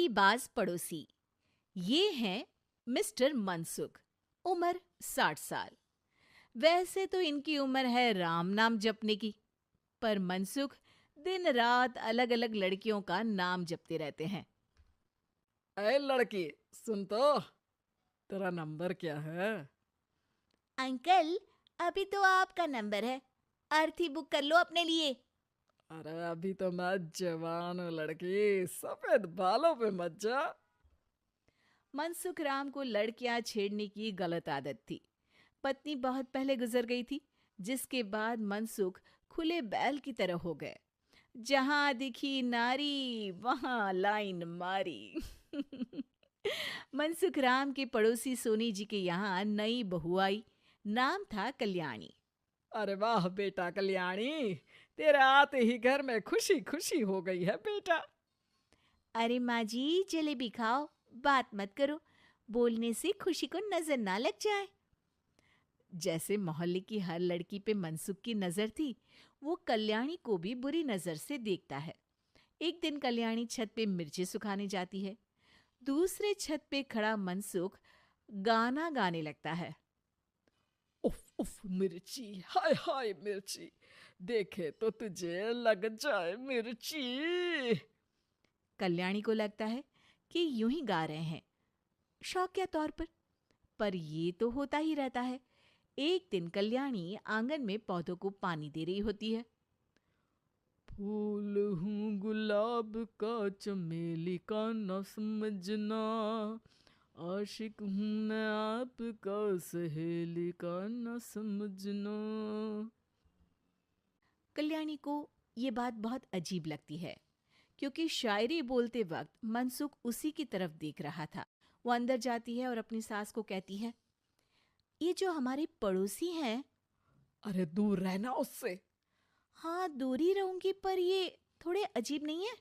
चालाकीबाज पड़ोसी। ये हैं मिस्टर मनसुख। उम्र 60 साल। वैसे तो इनकी उम्र है राम नाम जपने की, पर मनसुख दिन रात अलग अलग लड़कियों का नाम जपते रहते हैं। अरे लड़की, सुन तो, तेरा नंबर क्या है? अंकल, अभी तो आपका नंबर है, अर्थी बुक कर लो अपने लिए। अरे अभी तो मैं जवान हूँ लड़की, सफेद बालों पे मत जा। मनसुख राम को लड़कियां छेड़ने की गलत आदत थी। पत्नी बहुत पहले गुजर गई थी, जिसके बाद मनसुख खुले बैल की तरह हो गए। जहां दिखी नारी वहां लाइन मारी। मनसुख राम के पड़ोसी सोनी जी के यहाँ नई बहू आई। नाम था कल्याणी। अरे वाह बेटा कल्याणी, तेरे आते ही घर में खुशी खुशी हो गई है बेटा। अरे माँ जी, जलेबी खाओ, बात मत करो, बोलने से खुशी को नजर ना लग जाए। जैसे मोहल्ले की हर लड़की पे मनसुख की नजर थी, वो कल्याणी को भी बुरी नजर से देखता है। एक दिन कल्याणी छत पे मिर्ची सुखाने जाती है। दूसरे छत पे खड़ा मनसुख गाना गाने लगता है। उफ उफ मिर्ची, हाय हाय मिर्ची, देखे तो तुझे लग जाए मिर्ची। कल्याणी को लगता है कि यूं ही गा रहे हैं, शौकिया तौर पर ये तो होता ही रहता है। एक दिन कल्याणी आंगन में पौधों को पानी दे रही होती है। फूल हूँ गुलाब का, चमेली का न समझना, आशिक हूँ मैं आपका, सहेली का न समझना। कल्याणी को ये बात बहुत अजीब लगती है, क्योंकि शायरी बोलते वक्त मनसुख उसी की तरफ देख रहा था। वो अंदर जाती है और अपनी सास को कहती है, ये जो हमारे पड़ोसी हैं। अरे दूर रहना उससे। हाँ, दूरी रहूंगी, पर ये थोड़े अजीब नहीं है?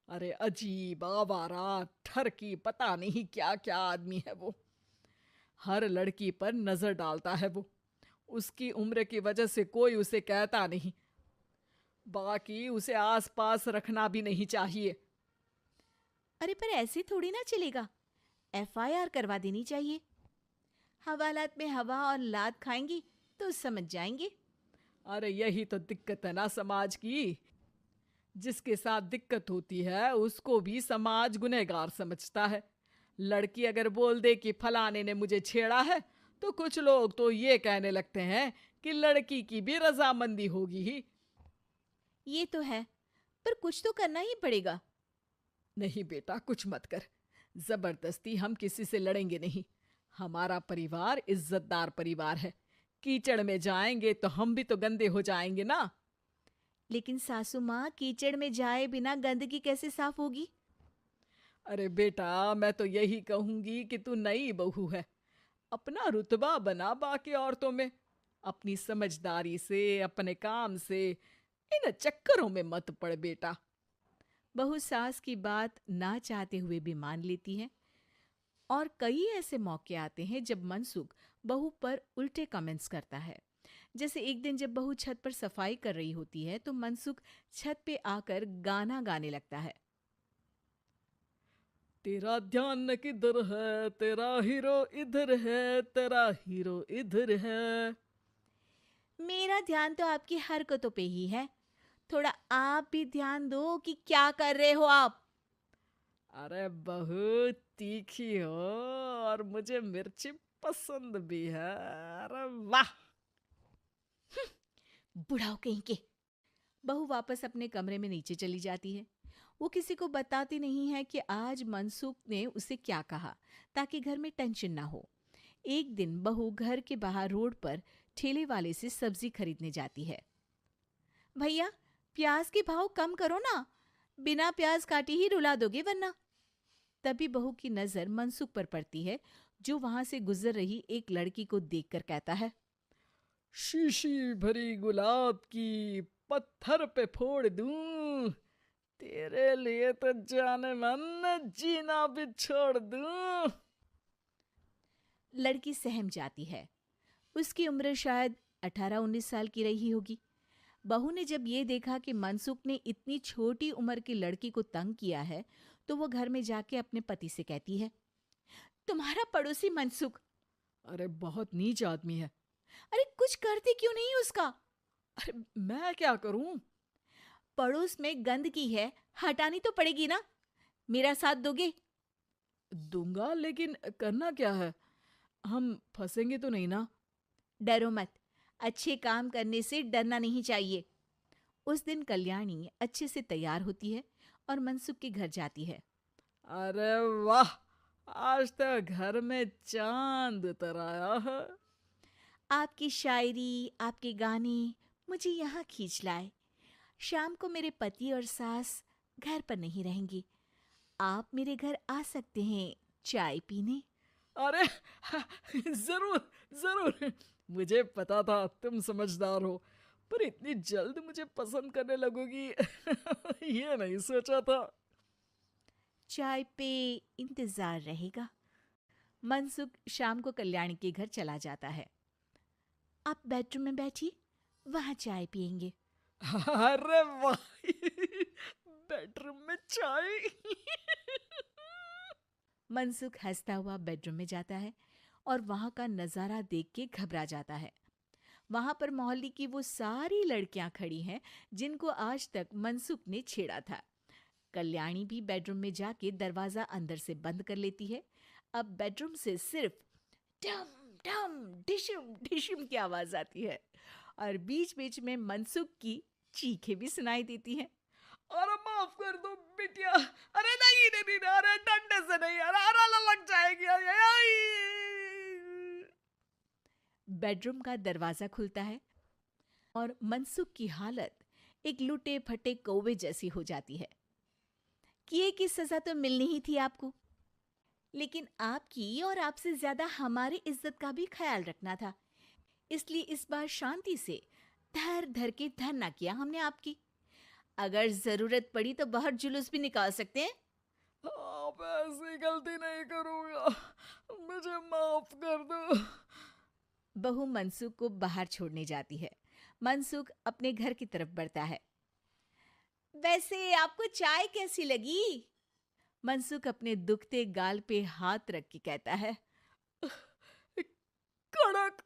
अरे अजीब, आवारा, ठरकी, पता नहीं क्या क्या आदमी है वो। हर लड़की पर नजर डालता है वो। उसकी उम्र की वजह से कोई उसे कहता नहीं। बाकी उसे आसपास रखना भी नहीं चाहिए। अरे पर ऐसे थोड़ी ना चलेगा, एफआईआर करवा देनी चाहिए। हवालात में हवा और लात खाएंगी तो समझ जाएंगे। अरे यही तो दिक्कत है ना समाज की। जिसके साथ दिक्कत होती है उसको भी समाज गुनहगार समझता है। लड़की अगर बोल दे कि फलाने ने मुझे छेड़ा है, तो कुछ लोग तो ये कहने लगते हैं कि लड़की की भी रजामंदी होगी ही। ये तो है, पर कुछ तो करना ही पड़ेगा। नहीं बेटा, कुछ मत कर। जबरदस्ती हम किसी से लड़ेंगे नहीं। हमारा परिवार इज्जतदार परिवार है। कीचड़ में जाएंगे तो हम भी तो गंदे हो जाएंगे ना। लेकिन सासू माँ, कीचड़ में जाए बिना गंदगी कैसे साफ होगी? अरे बेटा, मैं तो यही कहूंगी कि तू नई बहू है। अपना रुतबा बना बाकी औरतों में। अपनी समझदारी से, अपने काम से इन चक्करों में मत पड़ बेटा। बहू सास की बात ना चाहते हुए भी मान लेती है। और कई ऐसे मौके आते हैं जब मनसुख बहू पर उल्टे कमेंट्स करता है। जैसे एक दिन जब बहू छत पर सफाई कर रही होती है, तो मनसुख छत पे आकर गाना गाने लगता है। तेरा ध्यान किधर है, तेरा हीरो इधर है, तेरा हीरो इधर है। मेरा ध्यान तो आपकी हरकतों पे ही है, थोड़ा आप भी ध्यान दो कि क्या कर रहे हो आप। अरे बहुत तीखी हो, और मुझे मिर्ची पसंद भी है। अरे वाह। बुढ़ाओ कहीं के। बहू वापस अपने कमरे में नीचे चली जाती है। वो किसी को बताती नहीं है कि आज मनसुख ने उसे क्या कहा, ताकि घर में टेंशन ना हो। एक दिन बहू घर के बाहर रोड पर ठेले वाले से सब्जी खरीदने जाती है। भैया, प्याज के भाव कम करो ना, बिना प्याज काटे ही रुला दोगे वरना। तभी बहू की नजर मनसुख पर पड़ती है, जो वहां से गुजर रही एक लड़की को देखकर कहता है, शीशी भरी गुलाब की, पत्थर पे फोड़ दूं। तेरे लिए तो जाने मन जीना भी छोड़ दूं। लड़की सहम जाती है। उसकी उम्र शायद 18-19 साल की रही होगी। बहू ने जब ये देखा कि मनसुख ने इतनी छोटी उम्र की लड़की को तंग किया है, तो वो घर में जाके अपने पति से कहती है, तुम्हारा पड़ोसी मनसुख, अरे बहुत नीच आदमी है। अरे कुछ करते क्यों नहीं उसका? अरे मैं क्या करूं? पड़ोस में गंदगी है, हटानी तो पड़ेगी ना। मेरा साथ दोगे? दूंगा, लेकिन करना क्या है? हम फंसेंगे तो नहीं ना? डरो मत, अच्छे काम करने से डरना नहीं चाहिए। उस दिन कल्याणी अच्छे से तैयार होती है और मनसुख के घर जाती है। अरे वाह, आज तो घर में चांद उतर आया है। आपकी शायरी, आपके गाने मुझे यहाँ खींच लाए। शाम को मेरे पति और सास घर पर नहीं रहेंगे। आप मेरे घर आ सकते हैं चाय पीने। अरे जरूर जरूर, मुझे पता था तुम समझदार हो, पर इतनी जल्द मुझे पसंद करने लगोगी ये नहीं सोचा था। चाय पे इंतजार रहेगा। मनसुख शाम को कल्याणी के घर चला जाता है। आप बेडरूम में बैठिए, वहां चाय पियेंगे। अरे वाह बेडरूम में चाय मनसुख हंसता हुआ बेडरूम में जाता है और वहां का नजारा देख के घबरा जाता है। वहां पर मोहल्ले की वो सारी लड़कियां खड़ी हैं जिनको आज तक मनसुख ने छेड़ा था। कल्याणी भी बेडरूम में जाके दरवाजा अंदर से बंद कर लेती है। अब बेडरूम से सिर्फ डम डम डिशुम डिशुम की आवाज आती है और बीच बीच में मनसुख की चीखें भी सुनाई देती हैं। अरे माफ कर दो बिटिया, अरे नहीं नहीं नहीं, अरे डंडे से नहीं, अरे अरे लग जाएगी, अरे आई। बेडरूम का दरवाजा खुलता है और मनसुख की हालत एक लुटे फटे कौवे जैसी हो जाती है। किए की सजा तो मिलनी ही थी आपको, लेकिन आपकी और आपसे ज्यादा हमारी इज्जत का भी ख्याल रखना था। इसलिए इस बार शांति से धर धर के धरना किया हमने आपकी। अगर जरूरत पड़ी तो बाहर जुलूस भी निकाल सकते हैं। आप ऐसी गलती नहीं करूंगा, मुझे माफ कर दो। बहू मनसुख को बाहर छोड़ने जाती है। मनसुख अपने घर की तरफ बढ़ता है। वैसे आपको चाय कैसी लगी? मनसुख अपने दुखते गाल पे हाथ रख के कहता है, कड़क